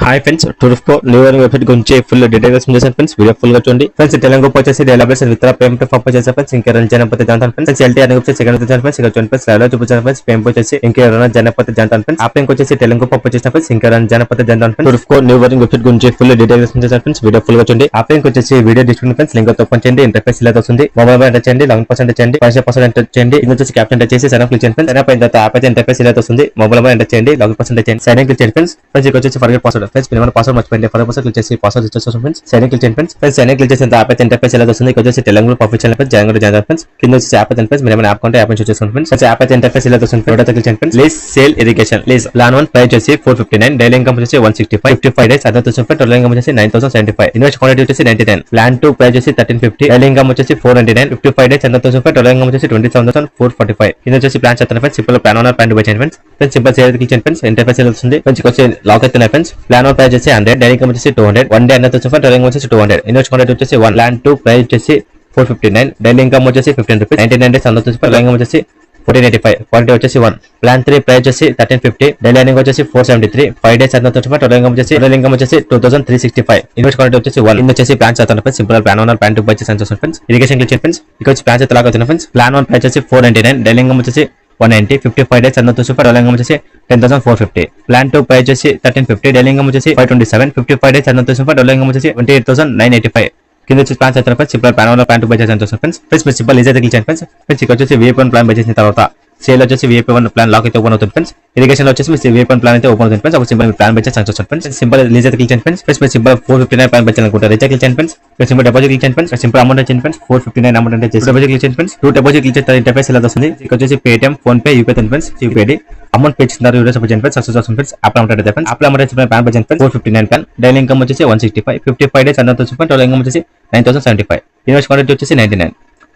Hi friends, టూరిఫ్కో new year website గురించి full details చేశాను ఫ్రెండ్స్. వీడియో ఫుల్ గా చూడండి ఫ్రెండ్స్. తెలుగు వచ్చేసి డెవలపర్స్ విత్ పేమెంట్ ఫాప్ చేశారు ఫ్రెండ్స్. ఇంకా జనపతి జంటాను ఫ్రెండ్స్. ఎల్టీ అని వచ్చేసి సెకండ్ వచ్చేసాను ఫ్రెండ్స్. ఇక్కడ చూడండి ఫ్రెండ్స్, లైవ్ లో చూపించాను ఫ్రెండ్స్. పేమెంట్ వచ్చేసి ఇంకా జనపతి జంటాను ఫ్రెండ్స్. ఆ లింక్ వచ్చేసి తెలుగు పప్పు చేసిన ఫ్రెండ్స్. ఇంకా జనపతి జంటాను ఫ్రెండ్స్. టూరిఫ్కో న్యూ ఇయర్ వెబ్సైట్ గురించి ఫుల్ డీటెయిల్స్ చేశాను ఫ్రెండ్స్. వీడియో ఫుల్ గా చూడండి. ఆ లింక్ వచ్చేసి video description friends. Link open చేయండి. ఇంటర్ఫేస్ ఇలా వస్తుంది. మొబైల్ ఎంటర్ చేయండి, 11% చేయండి, 5% ఎంటర్ చేయండి. ఇది వచ్చేసి క్యాప్షన్ ఎంటర్ చేసి సైన్ అప్ క్లిక్ చేయండి ఫ్రెండ్స్. సైన్ అప్ అయిన తర్వాత యాప్ అయితే ఇంటర్ఫేస్ ఇలా వస్తుంది. మొబైల్ ఎంటర్ చేయండి, 11% చేయండి, సైన్ క్లిక్ చేయండి ఫ్రెండ్స్. ఫ్రెండ్స్ ఇక్కడ వచ్చేసి ఫర్గెట్ పాస్వర్డ్ ఫ్రెండ్స్. మీరు పాస్వర్డ్ మర్చిపోయింది, ఫర్గెట్ క్లిక్ చేసి పాస్వర్డ్ ఇచ్చేస్తాం ఫ్రెండ్స్. సైన్ క్లిక్ చేయండి ఫ్రెండ్స్. సైన్ క్లిక్ చేసిన యాప్ అయితే ఇంటర్ఫేస్ ఎలా వస్తుంది. ఇక్కడ వచ్చేసి తెలుగు పంపించాలి ఫ్రెండ్స్. జనవరి ఫ్రెండ్స్. కింద వచ్చేసి యాప్ అయితే ఫ్రెండ్స్. మీరు ఏమైనా యాప్ కొంటే యాప్ నుంచి చూసుకోండి ఫ్రెండ్స్. యాప్ అయితే ఇంటర్ఫేస్ ఎలా వస్తుంది. క్లిక్ చేయండి friends. Lease sale irrigation lease plan 1 price వచ్చేసి 459, డైలీ ఇన్కమ్ వచ్చేసి 165, 55 డేస్ అదర్ వచ్చేసి టోటల్ ఇన్కమ్ వచ్చేసి 9075, ఇన్వెస్ట్ క్వాంటిటీ వచ్చేసి 99, ప్లాన్ 2 ప్రైస్ వచ్చేసి 1350, డైలీ ఇన్కమ్ వచ్చేసి 499, 55 డేస్ అదర్ వచ్చేసి టోటల్ ఇన్కమ్ వచ్చేసి 27445. కింద వచ్చేసి ప్లాన్ చేస్తాను ఫ్రెండ్స్. సింపుల్ ప్లాన్ 1 ప్లాన్ 2 చేయండి friends. Friends simple sale click చేయండి ఫ్రెండ్స్. ఇంటర్ఫేస్ ఎలా వస్తుంది ఫ్రెండ్స్. ఇక్కడ వచ్చి లాక్ అవుతున్నాయి ఫ్రెండ్స్. ప్లాన్ 1 ప్రైస్ వచ్చేసి 100, డైలీ ఇన్కమ్ వచ్చేసి 200, 1 డే అదర్ వచ్చేసి టోటల్ ఇన్కమ్ వచ్చేసి 200, ఇన్వెస్ట్ క్వాంటిటీ వచ్చేసి 1, ప్లాన్ 2 ప్రైస్ వచ్చేసి 459, డైలీ ఇన్కమ్ వచ్చేసి 15 రూపీస్, 99 డేస్ అదర్ వచ్చేసి టోటల్ ఇన్కమ్ వచ్చేసి 1485, క్వాంటిటీ వచ్చేసి 1, ప్లాన్ 3 ప్రైస్ వచ్చేసి 1350, డైలీ ఇన్కమ్ వచ్చేసి 473, 5 డేస్ అదర్ వచ్చేసి టోటల్ ఇన్కమ్ వచ్చేసి 2365, ఇన్వెస్ట్ క్వాంటిటీ వచ్చేసి 1. ఇది వచ్చేసి ప్లాన్ చేస్తాను friends. Simple plan 1 plan 2 by చేస్తాను ఫ్రెండ్స్. ఇరిగేషన్ క్లిక్ చేయండి ఫ్రెండ్స్. ఇక్కడ వచ్చి ప్లాన్ చేత లాగా అవుతుంది ఫ్రెండ్స్. ప్లాన్ 1 ప్రైస్ వచ్చి 499, డైలీ ఇన్కమ్ వచ్చేసి 190, 55 డేస్ అదర్ వచ్చేసి టోటల్ ఇన్కమ్ వచ్చేసి 10450, ప్లాన్ 2 ప్రైస్ వచ్చేసి 1350, డైలీ ఇన్కమ్ వచ్చేసి 527, 55 డేస్ అదర్ వచ్చేసి టోటల్ ఇన్కమ్ వచ్చేసి 28985. కింద వచ్చి ప్లాన్ చేస్తారు friends. Simple plan 1 plan 2 by చేస్తాను ఫ్రెండ్స్. ఫ్రెండ్స్ మీరు సింపుల్ ఈజీ క్లిక్ చేయండి ఫ్రెండ్స్. ఫ్రెండ్స్ ఇక్కడ వచ్చేసి VIP1 ప్లాన్ బై చేసిన తర్వాత సేల్ వచ్చేసి VIP1 ప్లాన్ లాక్ అయితే ఓపెన్ అవుతుంది ఫ్రెండ్స్. ఇరిగేషన్ లో వచ్చేసి మీరు VIP1 ప్లాన్ అయితే ఓపెన్ అవుతుంది ఫ్రెండ్స్. అప్పుడు సింపుల్ ప్లాన్ బై చేస్తాను ఫ్రెండ్స్. సింపుల్ ఈజీ క్లిక్ చేయండి ఫ్రెండ్స్. ఫ్రెండ్స్ మీరు సింపుల్ 459 ప్లాన్ బై చేయాలనుకుంటారు, రీచార్జ్ క్లిక్ చేయండి ఫ్రెండ్స్. సింపుల్ డిపాజిట్ క్లిక్ చేయండి ఫ్రెండ్స్. సింపుల్ అమౌంట్ చేయండి ఫ్రెండ్స్. 459 అమౌంట్ అంటే చేసి డిపాజిట్ క్లిక్ చేయండి ఫ్రెండ్స్. 2 డిపాజిట్ క్లిక్ చేస్తే ఇంటర్ఫేస్ ఎలా వస్తుంది. ఇక్కడ వచ్చేసి Paytm, PhonePe, UPI friends. UPI amount pay చేస్తున్నారు, యూరోస్ చేయండి ఫ్రెండ్స్. సక్సెస్ అవుతుంది ఫ్రెండ్స్. అప్లై అమౌంట్ అయితే friends. Apply amount plan by చేయండి ఫ్రెండ్స్. 459 ప్లాన్, డైలీ ఇన్కమ్ వచ్చేసి 165, 55 డేస్ అదర్ వచ్చేసి టోటల్ ఇన్కమ్ వచ్చేసి 9075, ఇన్వెస్ట్ క్వాంటిటీ వచ్చేసి 99.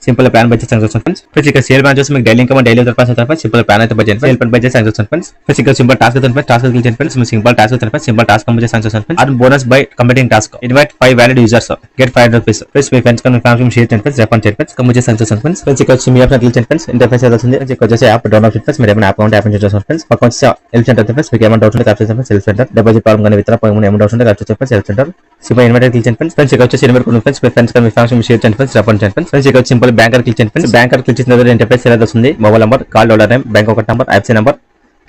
సింపుల్ ప్లాన్ బై చేస్తాను ఫ్రెండ్స్. ఫ్రెండ్స్ ఇక్కడ సేల్ ప్లాన్ చూసి మీకు డైలీ ఇన్కమ్ డైలీ ప్లాన్ అవుతుంది ఫ్రెండ్స్. సింపుల్ ప్లాన్ అయితే బై చేయండి. సేల్ ప్లాన్ బై చేస్తాను ఫ్రెండ్స్. ఫ్రెండ్స్ ఇక్కడ సింపుల్ టాస్క్ అవుతుంది ఫ్రెండ్స్. టాస్క్ క్లిక్ చేయండి ఫ్రెండ్స్. సింపుల్ టాస్క్ అవుతుంది ఫ్రెండ్స్. సింపుల్ టాస్క్ కంప్లీట్ చేస్తాను ఫ్రెండ్స్. అది bonus by completing task. Invite 5 valid users, get 500 rupees. Friends మీ ఫ్రెండ్స్ కన్నా ఫ్యామిలీ షేర్ చేయండి ఫ్రెండ్స్. రెఫర్ చేయండి ఫ్రెండ్స్. కంప్లీట్ చేస్తాను ఫ్రెండ్స్. ఫ్రెండ్స్ ఇక్కడ వచ్చి మీ యాప్ క్లిక్ చేయండి ఫ్రెండ్స్. ఇంటర్ఫేస్ ఎలా వస్తుంది. ఇక్కడ వచ్చేసి యాప్ డౌన్లోడ్ చేయండి ఫ్రెండ్స్. మీరు ఏమైనా యాప్ ఉంటే యాప్ నుంచి చూసుకోండి ఫ్రెండ్స్. పక్కన వచ్చి హెల్ప్ సెంటర్ ఫ్రెండ్స్. మీకు ఏమైనా డౌట్స్ ఉంటే యాప్ చేయండి friends. Help center deposit problem కానీ ఇతర ఏమైనా డౌట్స్ ఉంటే యాప్ చేయండి friends. Help center simple invite click చేయండి ఫ్రెండ్స్. ఫ్రెండ్స్ ఇక్కడ వచ్చేసి ఇన్వైట్ కొనండి ఫ్రెండ్స్. మీ ఫ్రెండ్స్ కన్నా మీ ఫ్యామిలీ షేర్ చేయండి ఫ్రెండ్స్. రెఫర్ చేయండి ఫ్రెండ్స్. ఫ్రెండ్స్ ఇక్కడ సింపుల్ బ్యాంకర్ క్లిక్ చేయండి ఫ్రెండ్స్. బ్యాంకర్ క్లిక్ చేసిన తర్వాత ఇంటర్ఫేస్ ఎలా వస్తుంది. మొబైల్ నంబర్, కాల్ డోలర్ name, bank account number, IFSC number,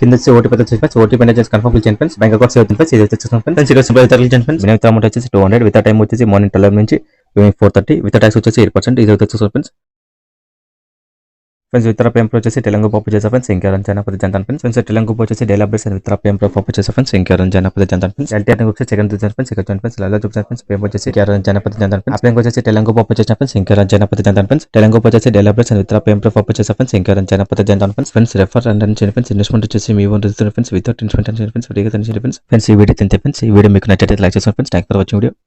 కింద వచ్చి ఓటీపీ వచ్చేసి ఫ్రెండ్స్. ఓటీపీ అనేది చేసి కన్ఫర్మ్ క్లిక్ చేయండి ఫ్రెండ్స్. బ్యాంక్ అకౌంట్ సేవ్ అవుతుంది ఫ్రెండ్స్. ఇది వచ్చేసి ఫ్రెండ్స్ ఇక్కడ సింపుల్ క్లిక్ చేయండి ఫ్రెండ్స్. మినిమం అమౌంట్ వచ్చేసి 200, విత్ టైం వచ్చేసి మార్నింగ్ 12 నుంచి ఈవినింగ్ 4:30, విత్ ట్యాక్స్ వచ్చేసి 8%. ఇది వచ్చేసి ఫ్రెండ్స్. ఫ్రెండ్స్ విత్ పేమెంట్ వచ్చేసి తెలుగు పప్పు చేసా ఫ్రెండ్స్. ఇంకా జనపతి జంటాను ఫ్రెండ్స్. ఫ్రెండ్స్ తెలుగు వచ్చేసి డైలీ అప్డేట్స్ విత్ పేమెంట్ పప్పు చేసా ఫ్రెండ్స్. ఇంకా జనపతి జంటాను ఫ్రెండ్స్. ఎల్టీ అని వచ్చేసి సెకండ్ ఫ్రెండ్స్. ఇక్కడ ఫ్రెండ్స్ లైవ్ చూపించాను ఫ్రెండ్స్. పేమెంట్ వచ్చేసి జనపతి జంటాను ఫ్రెండ్స్. అప్లై వచ్చేసి తెలుగు పప్పు చేసిన ఫ్రెండ్స్. ఇంకా జనపతి జంటాను ఫ్రెండ్స్. తెలుగు వచ్చేసి డైలీ అప్డేట్స్ విత్ పేమెంట్ పప్పు చేసా ఫ్రెండ్స్. ఇంకా జనపతి జంటాను friends. Friends refer and friends. Investment వచ్చేసి మీ own register friends. Without investment friends. ఫ్రీగా ఫ్రెండ్స్. ఈ వీడియో తింటే ఫ్రెండ్స్. ఈ వీడియో మీకు నచ్చితే లైక్ చేయండి friends. Thanks for watching video.